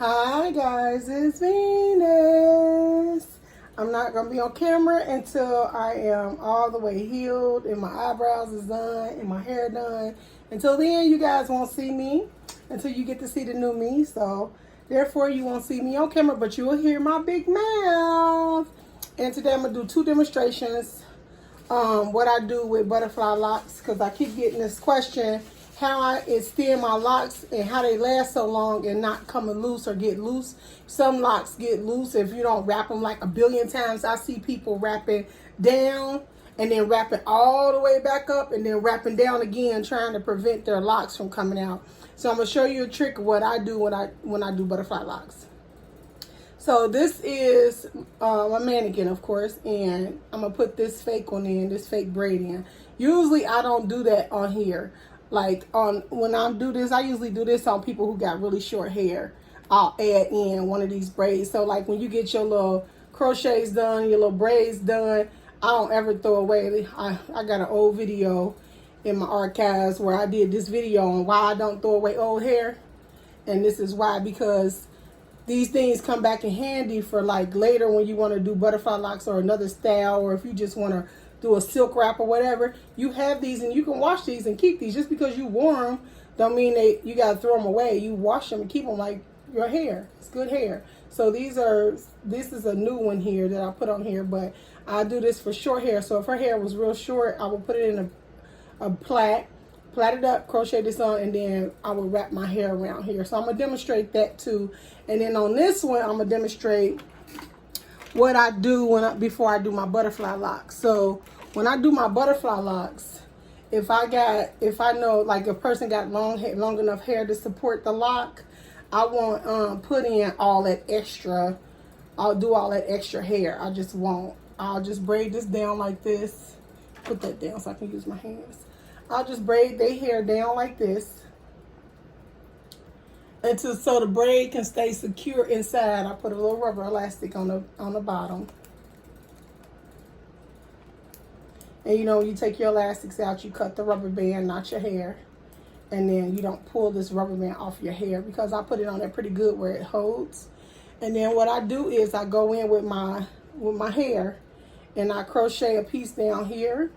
Hi guys, it's Venus. I'm not going to be on camera until I am all the way healed and my eyebrows is done and my hair done. Until then, you guys won't see me until you get to see the new me. So therefore, you won't see me on camera, but you will hear my big mouth. And today I'm going to do two demonstrations. What I do with butterfly locks, because I keep getting this question, how I extend my locks and how they last so long and not coming loose or get loose. Some locks get loose if you don't wrap them like a billion times. I see people wrapping down and then wrapping all the way back up and then wrapping down again, trying to prevent their locks from coming out. So I'm gonna show you a trick of what I do when I do butterfly locks. So this is a mannequin, of course, and I'm gonna put this fake one in, this fake braid in. Usually I don't do that on here. Like when I do this, I usually do this on people who got really short hair. I'll add in one of these braids. So like when you get your little crochets done, your little braids done, I don't ever throw away. I got an old video in my archives where I did this video on why I don't throw away old hair. And this is why, because these things come back in handy for like later when you want to do butterfly locks or another style, or if you just want to do a silk wrap or whatever. You have these and you can wash these and keep these. Just because you wore them don't mean you got to throw them away. You wash them and keep them like your hair. It's good hair. So this is a new one here that I put on here, but I do this for short hair. So if her hair was real short, I will put it in a plait it up, crochet this on, and then I will wrap my hair around here. So I'm gonna demonstrate that too. And then on this one, I'm gonna demonstrate what I do before I do my butterfly locks. So when I do my butterfly locks, if I know like a person got long enough hair to support the lock, I won't put in all that extra. I'll do all that extra hair. I just won't. I'll just braid this down like this. Put that down so I can use my hands. I'll just braid their hair down like this so the braid can stay secure inside. I put a little rubber elastic on the bottom. And you know, when you take your elastics out, you cut the rubber band, not your hair. And then you don't pull this rubber band off your hair, because I put it on there pretty good where it holds. And then what I do is I go in with my hair and I crochet a piece down here.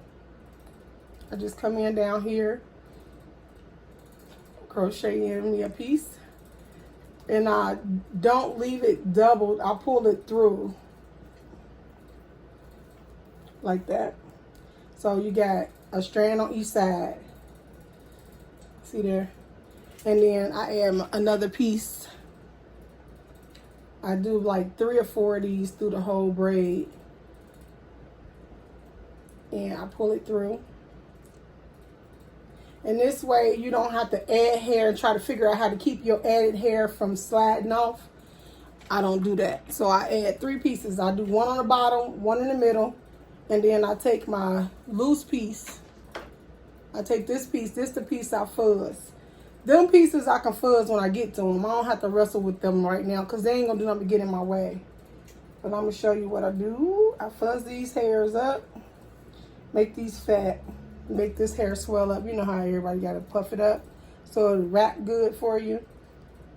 I just come in down here, crochet in me a piece, and I don't leave it doubled. I pull it through like that. So you got a strand on each side. See there? And then I add another piece. I do like 3 or 4 of these through the whole braid. And I pull it through. And this way you don't have to add hair and try to figure out how to keep your added hair from sliding off. I don't do that. So I add 3 pieces. I do one on the bottom, one in the middle, and then I take my loose piece. I take this piece. This is the piece I fuzz. Them pieces I can fuzz when I get to them. I don't have to wrestle with them right now because they ain't going to do nothing to get in my way. But I'm going to show you what I do. I fuzz these hairs up. Make these fat. Make this hair swell up. You know how everybody got to puff it up so it'll wrap good for you.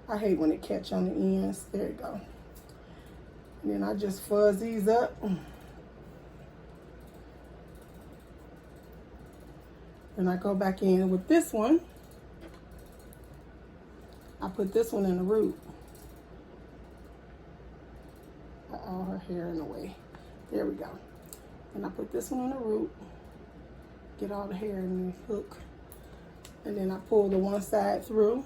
I hate when it catch on the ends. There you go. And then I just fuzz these up. And I go back in with this one. I put this one in the root. All her hair in the way. There we go. And I put this one in the root. Get all the hair in the hook. And then I pull the one side through.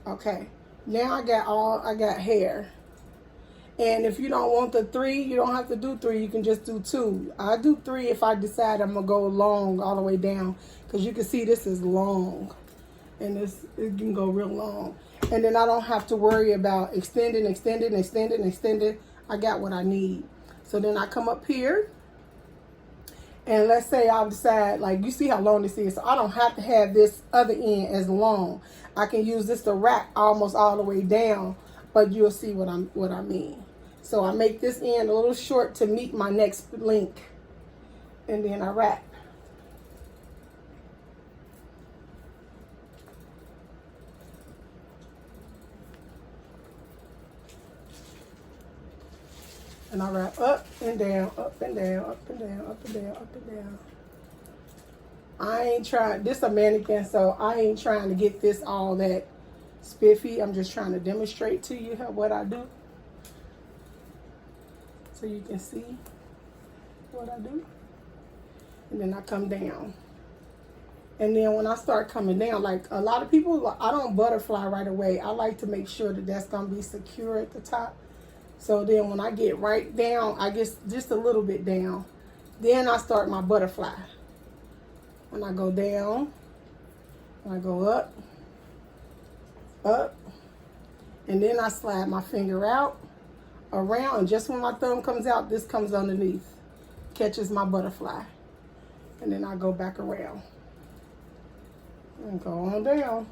Okay. Now I got hair. And if you don't want the 3, you don't have to do 3. You can just do 2. I do 3 if I decide I'm going to go long all the way down. Because you can see this is long. And it can go real long. And then I don't have to worry about extending. I got what I need. So then I come up here. And let's say I decide, like, you see how long this is. So I don't have to have this other end as long. I can use this to wrap almost all the way down. But you'll see what I mean. So I make this end a little short to meet my next length. And then I wrap. And I wrap up and down, up and down, up and down, up and down, up and down. I ain't trying, this a mannequin, so I ain't trying to get this all that spiffy. I'm just trying to demonstrate to you what I do. So you can see what I do. And then I come down. And then when I start coming down, like a lot of people, I don't butterfly right away. I like to make sure that that's going to be secure at the top. So then when I get right down, I get just a little bit down. Then I start my butterfly. And I go down, and I go up, and then I slide my finger out, around, and just when my thumb comes out, this comes underneath, catches my butterfly. And then I go back around, and go on down.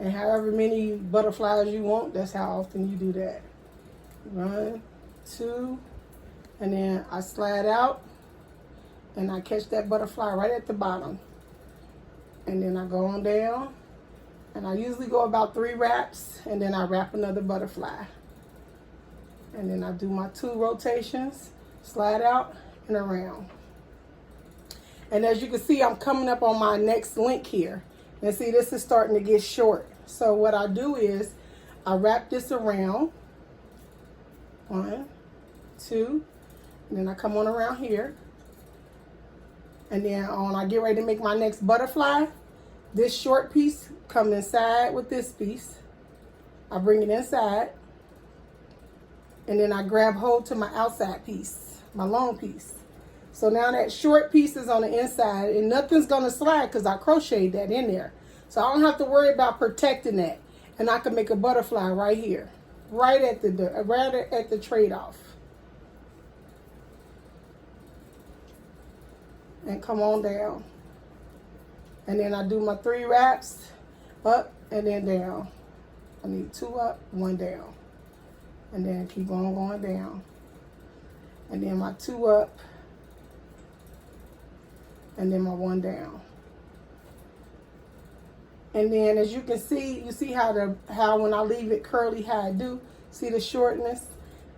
And however many butterflies you want, that's how often you do that. 1, 2, and then I slide out, and I catch that butterfly right at the bottom. And then I go on down, and I usually go about 3 wraps, and then I wrap another butterfly. And then I do my 2 rotations, slide out and around. And as you can see, I'm coming up on my next link here. And see, this is starting to get short. So what I do is I wrap this around, 1, 2, and then I come on around here. And then when I get ready to make my next butterfly, this short piece comes inside with this piece. I bring it inside. And then I grab hold to my outside piece, my long piece. So now that short piece is on the inside and nothing's going to slide because I crocheted that in there. So I don't have to worry about protecting that. And I can make a butterfly right here, right at the trade-off. And come on down. And then I do my 3 wraps, up and then down. I need 2 up, 1 down. And then keep on going down. And then my 2 up, and then my 1 down. And then as you can see, you see how when I leave it curly, how I do. See the shortness?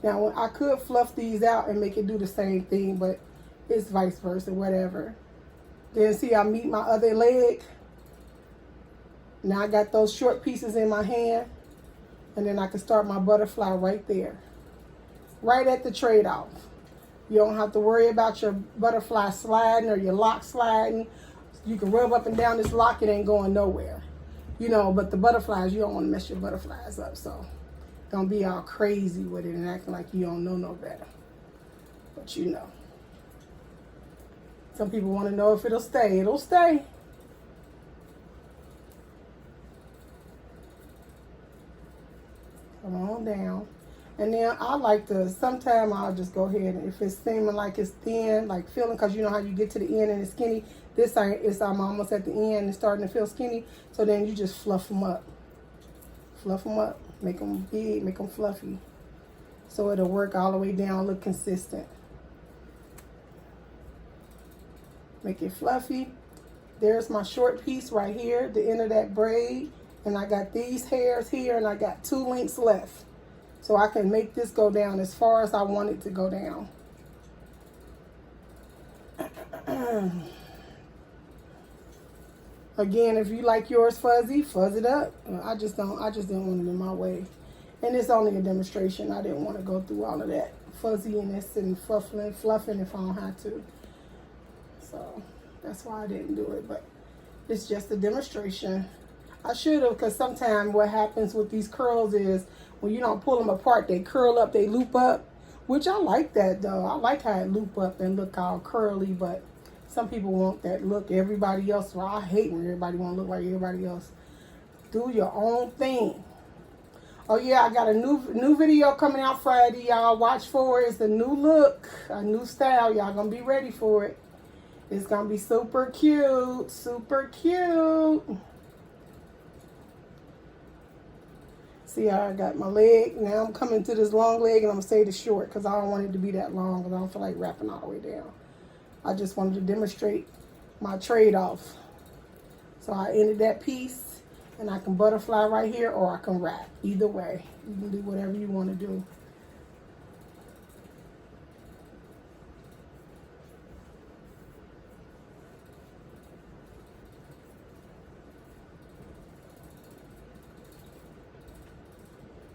Now I could fluff these out and make it do the same thing, but it's vice versa, whatever. Then see, I meet my other leg. Now I got those short pieces in my hand. And then I can start my butterfly right there. Right at the trade-off. You don't have to worry about your butterfly sliding or your lock sliding. You can rub up and down this lock, it ain't going nowhere. You know, but the butterflies, you don't want to mess your butterflies up. So don't be all crazy with it and acting like you don't know no better. But you know. Some people want to know if it'll stay. It'll stay. Come on down. And then I like to, sometimes I'll just go ahead and if it's seeming like it's thin, like feeling, because you know how you get to the end and it's skinny. This time I'm almost at the end and starting to feel skinny. So then you just fluff them up. Fluff them up. Make them big, make them fluffy. So it'll work all the way down, look consistent. Make it fluffy. There's my short piece right here, the end of that braid. And I got these hairs here and I got 2 links left. So I can make this go down as far as I want it to go down. Again, if you like yours fuzzy, fuzz it up. I just didn't want it in my way. And it's only a demonstration. I didn't want to go through all of that fuzziness and fluffing if I don't have to. So that's why I didn't do it. But it's just a demonstration. I should have, because sometimes what happens with these curls is when you don't pull them apart, they curl up, they loop up, which I like that though. I like how it loop up and look all curly, but some people want that look everybody else. Well, I hate when everybody want to look like everybody else. Do your own thing. Oh yeah, I got a new video coming out Friday. Y'all watch for it. It's a new look, a new style. Y'all gonna be ready for it. It's gonna be super cute, super cute. See how I got my leg. Now I'm coming to this long leg and I'm gonna say the short because I don't want it to be that long because I don't feel like wrapping all the way down. I just wanted to demonstrate my trade-off. So I ended that piece and I can butterfly right here or I can wrap. Either way, you can do whatever you want to do.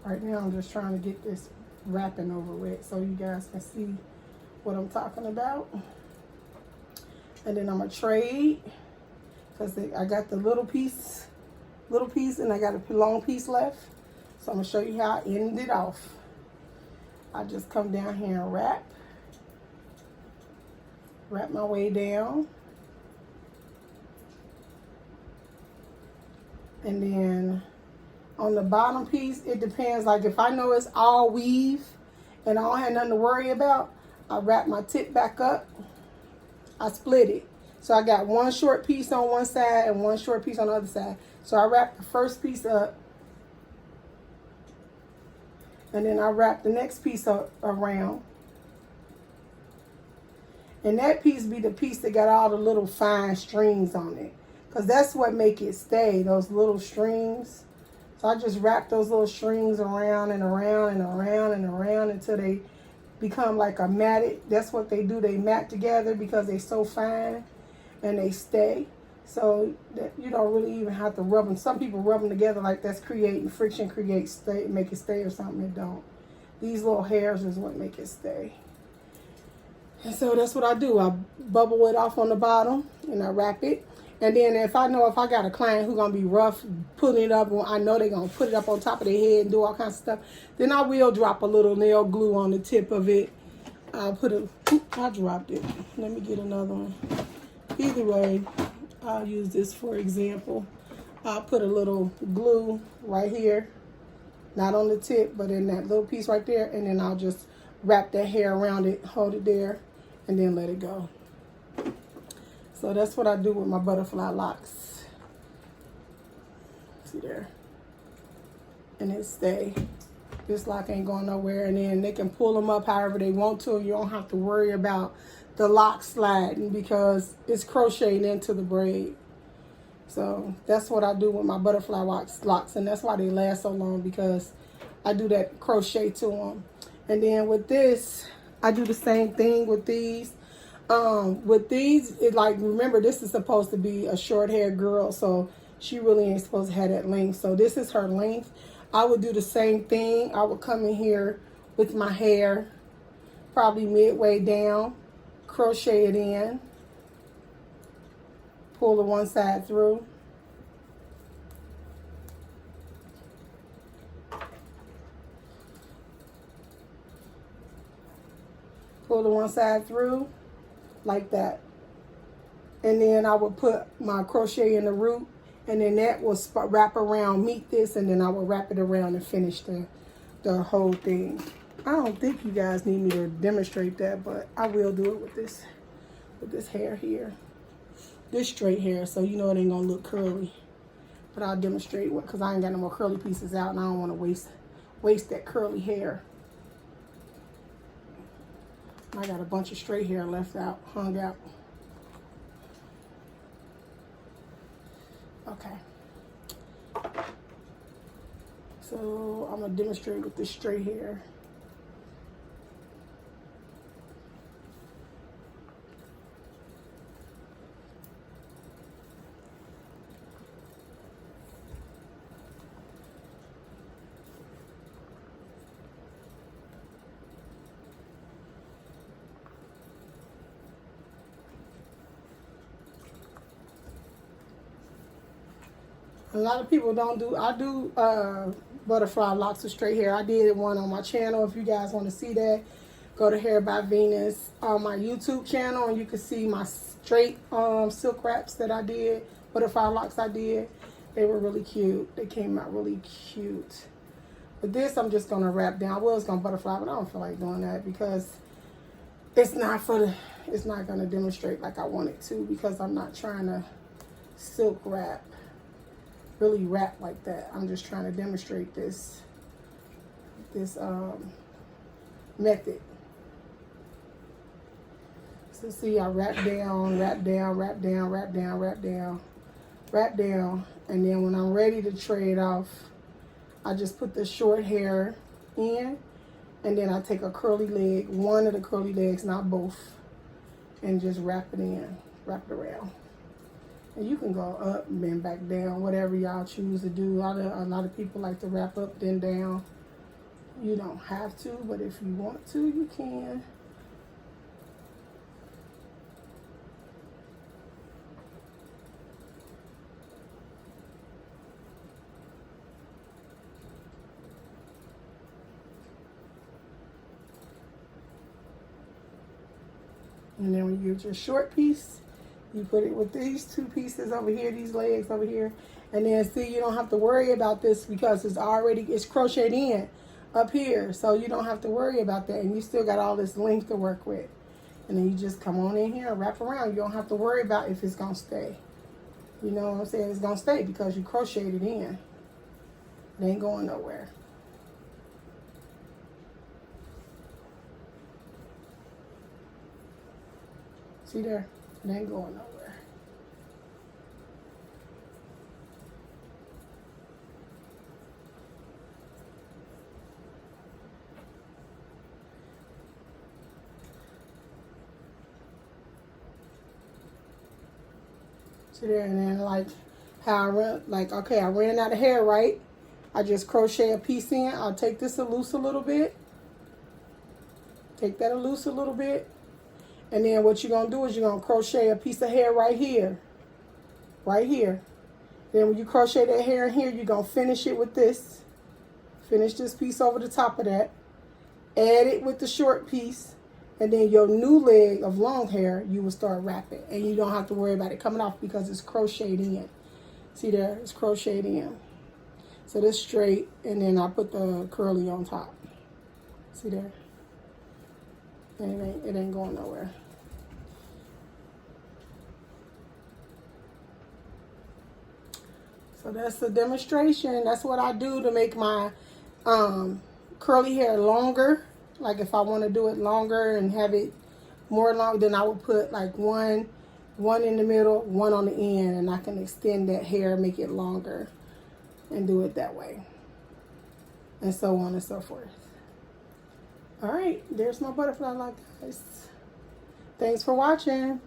Right now I'm just trying to get this wrapping over with so you guys can see what I'm talking about. And then I'm gonna trade because I got the little piece and I got a long piece left. So I'm gonna show you how I end it off. I just come down here and wrap my way down. And then on the bottom piece, it depends. Like if I know it's all weave and I don't have nothing to worry about, I wrap my tip back up. I split it. So I got one short piece on one side and one short piece on the other side. So I wrap the first piece up. And then I wrap the next piece up around. And that piece be the piece that got all the little fine strings on it. Because that's what make it stay, those little strings. So I just wrap those little strings around and around and around and around until they become like a matted. That's what they do. They mat together because they're so fine and they stay. So that you don't really even have to rub them. Some people rub them together like that's creating friction, make it stay or something. It don't. These little hairs is what make it stay. And so that's what I do. I bubble it off on the bottom and I wrap it. And then if I got a client who's going to be rough putting it up, I know they're going to put it up on top of their head and do all kinds of stuff, then I will drop a little nail glue on the tip of it. I dropped it. Let me get another one. Either way, I'll use this for example. I'll put a little glue right here, not on the tip, but in that little piece right there, and then I'll just wrap that hair around it, hold it there, and then let it go. So that's what I do with my butterfly locks. See there? And it stay. This lock ain't going nowhere. And then they can pull them up however they want to. You don't have to worry about the lock sliding because it's crocheted into the braid. So that's what I do with my butterfly locks. And that's why they last so long, because I do that crochet to them. And then with this, I do the same thing with these. With these, remember, this is supposed to be a short-haired girl, so she really ain't supposed to have that length. So this is her length. I would do the same thing. I would come in here with my hair, probably midway down, crochet it in, pull the one side through, pull the one side through, like that. And then I would put my crochet in the root, and then that will wrap around, meet this, and then I will wrap it around and finish the whole thing. I don't think you guys need me to demonstrate that, but I will do it with this hair here, this straight hair, so you know it ain't gonna look curly. But I'll demonstrate what, because I ain't got no more curly pieces out, and I don't want to waste that curly hair. I got a bunch of straight hair hung out. Okay. So I'm gonna demonstrate with this straight hair. A lot of people don't do, I do butterfly locks with straight hair. I did one on my channel. If you guys want to see that, go to Hair by Venus on my YouTube channel, and you can see my straight silk wraps that I did, butterfly locks I did. They were really cute. They came out really cute. But this I'm just going to wrap down. I was going to butterfly, but I don't feel like doing that because it's not going to demonstrate like I want it to, because I'm not trying to silk wrap. Really wrap like that. I'm just trying to demonstrate this method. So see, I wrap down, wrap down, wrap down, wrap down, wrap down, wrap down, and then when I'm ready to trade off, I just put the short hair in, and then I take a curly leg, one of the curly legs, not both, and just wrap it in, wrap it around. And you can go up and then back down, whatever y'all choose to do. A lot of people like to wrap up then down. You don't have to, but if you want to, you can. And then when you use your short piece, you put it with these two pieces over here, these legs over here. And then see, you don't have to worry about this because it's crocheted in up here. So you don't have to worry about that. And you still got all this length to work with. And then you just come on in here and wrap around. You don't have to worry about if it's going to stay. You know what I'm saying? It's going to stay because you crocheted in. It ain't going nowhere. See there? It ain't going nowhere. See there? And then like how I run, like, okay, I ran out of hair, right? I just crochet a piece in. I'll take this loose a little bit. Take that loose a little bit. And then what you're going to do is you're going to crochet a piece of hair right here. Right here. Then when you crochet that hair in here, you're going to finish it with this. Finish this piece over the top of that. Add it with the short piece. And then your new leg of long hair, you will start wrapping. And you don't have to worry about it coming off because it's crocheted in. See there? It's crocheted in. So this straight. And then I put the curly on top. See there? And it ain't going nowhere. So that's the demonstration. That's what I do to make my curly hair longer. Like if I want to do it longer and have it more long, then I would put like one in the middle, one on the end, and I can extend that hair, make it longer, and do it that way. And so on and so forth. All right, there's my butterfly lock, guys. Thanks for watching.